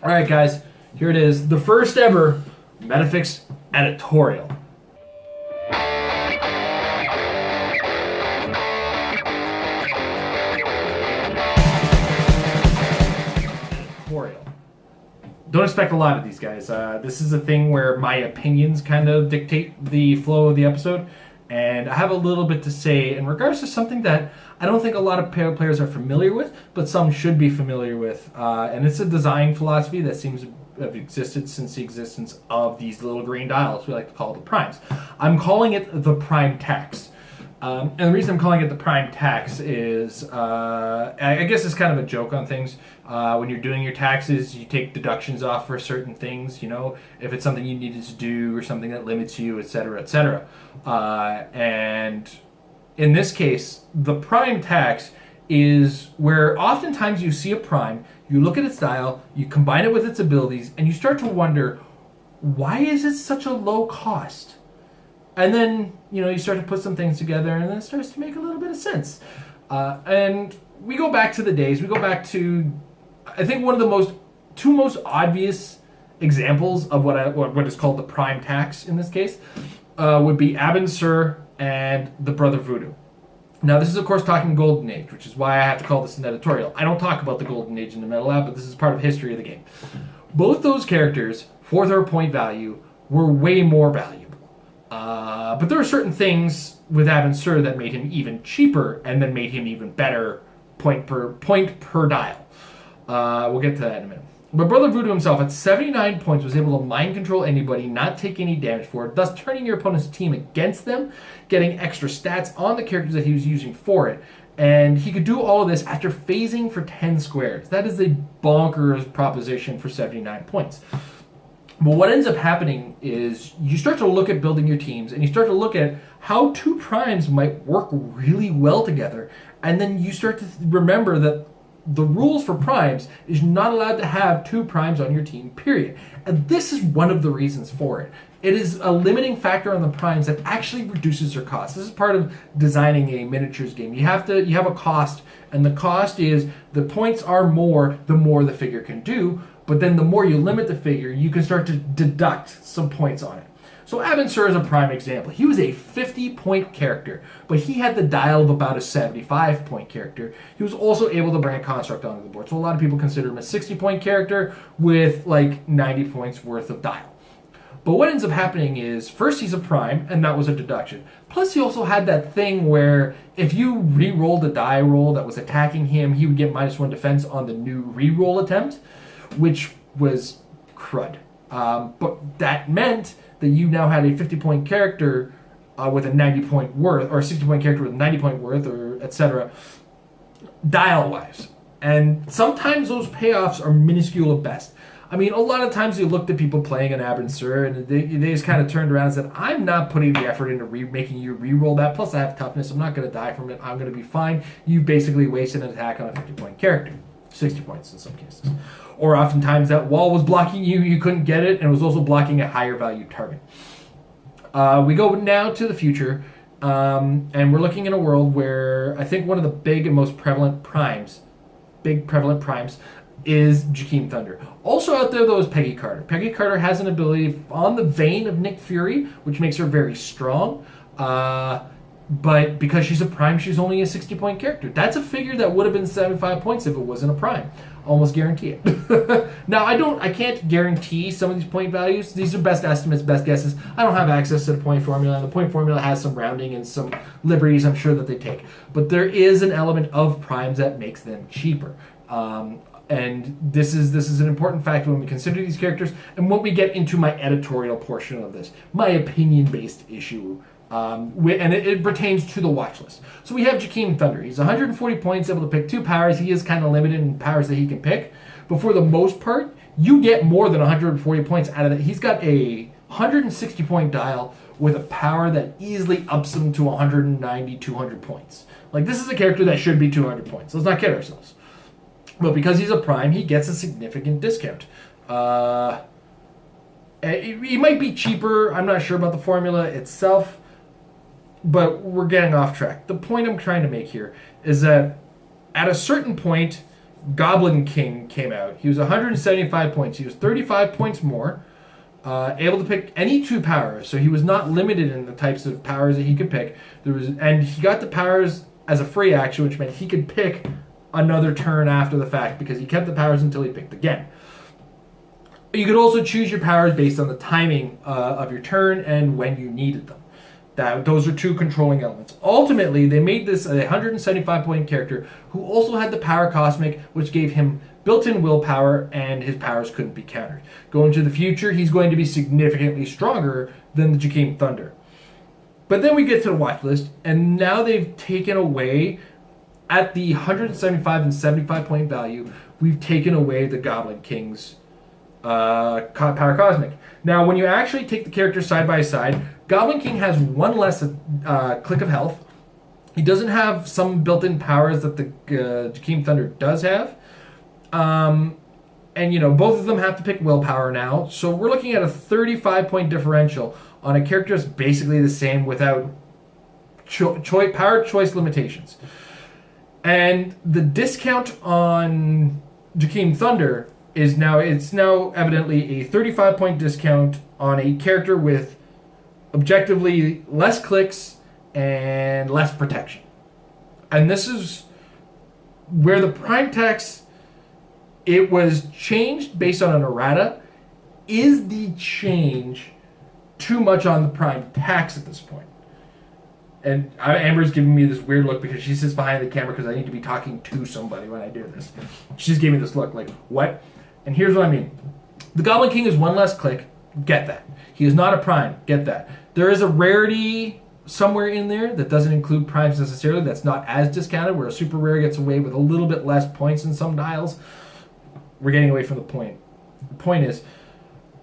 All right, guys, here it is. The first ever Metafix Editorial. Editorial. Don't expect a lot of these guys. This is a thing where my opinions kind of dictate the flow of the episode, and I have a little bit to say in regards to something that I don't think a lot of players are familiar with, but some should be familiar with. And it's a design philosophy that seems to have existed since the existence of these little green dials we like to call the primes. I'm calling it the prime tax. And the reason I'm calling it the prime tax is, I guess it's kind of a joke on things. When you're doing your taxes, you take deductions off for certain things, you know, if it's something you needed to do or something that limits you, etc., etc. And in this case, the prime tax is where oftentimes you see a prime, you look at its dial, you combine it with its abilities, and you start to wonder, why is it such a low cost? And then, you know, you start to put some things together and then it starts to make a little bit of sense. And we go back to the days, we go back to, I think one of the two most obvious examples of what is called the prime tax in this case would be Abin Sur and the Brother Voodoo. Now, this is, of course, talking Golden Age, which is why I have to call this an editorial. I don't talk about the Golden Age in the Metal Lab, but this is part of history of the game. Both those characters, for their point value, were way more valuable. But there are certain things with Abin Sur that made him even cheaper and then made him even better point per dial. We'll get to that in a minute. But Brother Voodoo himself, at 79 points, was able to mind control anybody, not take any damage for it, thus turning your opponent's team against them, getting extra stats on the characters that he was using for it. And he could do all of this after phasing for 10 squares. That is a bonkers proposition for 79 points. But what ends up happening is you start to look at building your teams and you start to look at how two primes might work really well together. And then you start to remember that the rules for primes is you're not allowed to have two primes on your team, period. And this is one of the reasons for it. It is a limiting factor on the primes that actually reduces your cost. This is part of designing a miniatures game. You have a cost, and the cost is the points are more, the more the figure can do. But then the more you limit the figure, you can start to deduct some points on it. So Abin Sur is a prime example. He was a 50-point character, but he had the dial of about a 75-point character. He was also able to bring a construct onto the board. So a lot of people consider him a 60-point character with like 90 points worth of dial. But what ends up happening is, first he's a prime, and that was a deduction. Plus he also had that thing where if you re-rolled a die roll that was attacking him, he would get -1 defense on the new re-roll attempt, which was crud. But that meant that you now had a 50-point character with a 90-point worth, or a 60-point character with a 90-point worth, or etc., dial-wise. And sometimes those payoffs are minuscule at best. I mean, a lot of times you looked at people playing an Abin Sur, and they just kind of turned around and said, I'm not putting the effort into making you re-roll that, plus I have toughness, I'm not going to die from it, I'm going to be fine. You basically wasted an attack on a 50-point character. 60 points in some cases. Or oftentimes that wall was blocking you, you couldn't get it, and it was also blocking a higher value target. We go now to the future, and we're looking in a world where I think one of the big and most prevalent primes is Jakeem Thunder. Also out there, though, is Peggy Carter. Peggy Carter has an ability on the vein of Nick Fury, which makes her very strong. But because she's a prime, she's only a 60-point character. That's a figure that would have been 75 points if it wasn't a prime. Almost guarantee it. Now, I can't guarantee some of these point values. These are best estimates, best guesses. I don't have access to the point formula, and the point formula has some rounding and some liberties I'm sure that they take. But there is an element of primes that makes them cheaper. And this is an important factor when we consider these characters and when we get into my editorial portion of this, my opinion-based issue. And it pertains to the watch list. So we have Jakeem Thunder. He's 140 points, able to pick 2 powers. He is kind of limited in powers that he can pick. But for the most part, you get more than 140 points out of it. He's got a 160-point dial with a power that easily ups him to 190, 200 points. Like, this is a character that should be 200 points. Let's not kid ourselves. But because he's a prime, he gets a significant discount. He might be cheaper. I'm not sure about the formula itself. But we're getting off track. The point I'm trying to make here is that at a certain point, Goblin King came out, he was 175 points. He was 35 points more, able to pick any 2 powers. So he was not limited in the types of powers that he could pick. And he got the powers as a free action, which meant he could pick another turn after the fact because he kept the powers until he picked again. You could also choose your powers based on the timing of your turn and when you needed them. Those are 2 controlling elements. Ultimately, they made this a 175 point character who also had the power cosmic, which gave him built-in willpower, and his powers couldn't be countered. Going to the future, he's going to be significantly stronger than the Jakeem Thunder. But then we get to the watch list, and now they've taken away, at the 175 and 75 point value, we've taken away the Goblin King's power cosmic. Now, when you actually take the characters side by side, Goblin King has 1 less click of health. He doesn't have some built-in powers that the Jakeem Thunder does have. And, both of them have to pick willpower now. So we're looking at a 35 point differential on a character that's basically the same without power choice limitations. And the discount on Jakeem Thunder is now evidently a 35 point discount on a character with objectively less clicks and less protection. And this is where the prime tax, it was changed based on an errata. Is the change too much on the prime tax at this point? And Amber's giving me this weird look because she sits behind the camera because I need to be talking to somebody when I do this. She just gave me this look like, what? And here's what I mean. The Goblin King is 1 less click. Get that. He is not a prime. Get that. There is a rarity somewhere in there that doesn't include primes necessarily. That's not as discounted, where a super rare gets away with a little bit less points in some dials. We're getting away from the point. The point is,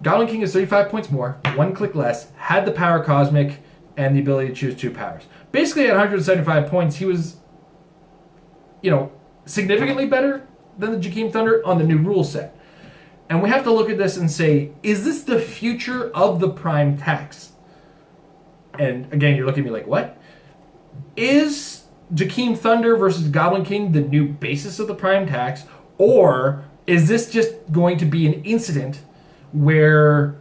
Goblin King is 35 points more, 1 click less, had the power cosmic, and the ability to choose 2 powers. Basically, at 175 points, he was, significantly better than the Jakeem Thunder on the new rule set. And we have to look at this and say, is this the future of the prime tax? And again, you're looking at me like, what? Is Jakeem Thunder versus Goblin King the new basis of the prime tax? Or is this just going to be an incident where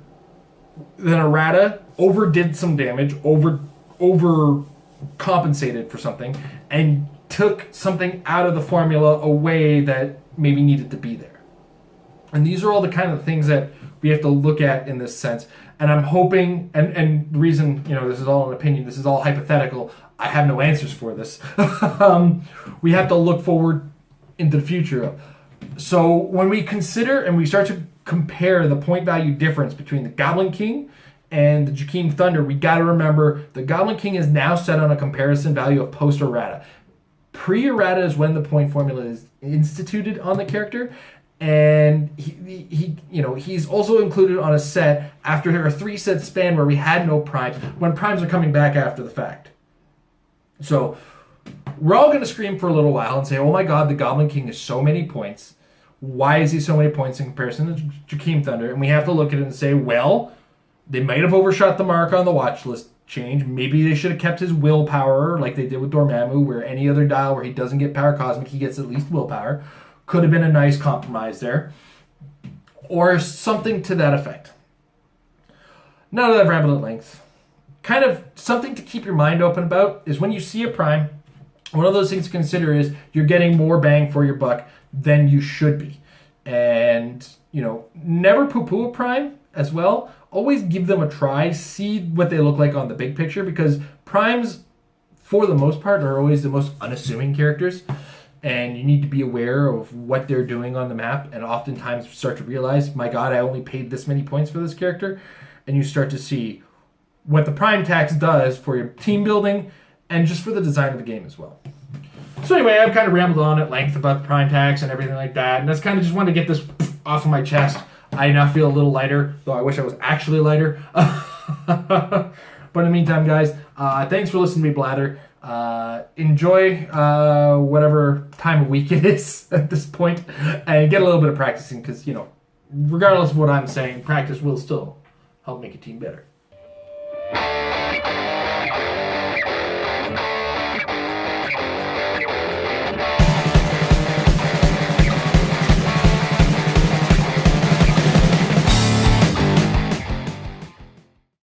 the errata overdid some damage, overcompensated for something, and took something out of the formula away that maybe needed to be there? And these are all the kind of things that we have to look at in this sense. And I'm hoping, and the reason, this is all an opinion, this is all hypothetical, I have no answers for this. We have to look forward into the future. So when we consider and we start to compare the point value difference between the Goblin King and the Jakeem Thunder, we got to remember the Goblin King is now set on a comparison value of post-errata. Pre-errata is when the point formula is instituted on the character. And he's also included on a set after a 3-set span where we had no primes, when primes are coming back after the fact. So we're all going to scream for a little while and say, oh my god, the Goblin King is so many points. Why is he so many points in comparison to Jakeem Thunder? And we have to look at it and say, well, they might have overshot the mark on the watch list change. Maybe they should have kept his willpower like they did with Dormammu, where any other dial where he doesn't get power cosmic, he gets at least willpower. Could have been a nice compromise there. Or something to that effect. Now that I've rambled at length, kind of something to keep your mind open about is when you see a prime, one of those things to consider is you're getting more bang for your buck than you should be. And, never poo-poo a prime as well. Always give them a try. See what they look like on the big picture, because primes, for the most part, are always the most unassuming characters. And you need to be aware of what they're doing on the map, and oftentimes start to realize, my god, I only paid this many points for this character. And you start to see what the prime tax does for your team building and just for the design of the game as well. So anyway, I've kind of rambled on at length about the prime tax and everything like that, and that's kind of just wanted to get this off of my chest. I now feel a little lighter, though I wish I was actually lighter. But in the meantime, guys, thanks for listening to me blather. Enjoy whatever time of week it is at this point, and get a little bit of practicing, because, regardless of what I'm saying, practice will still help make a team better.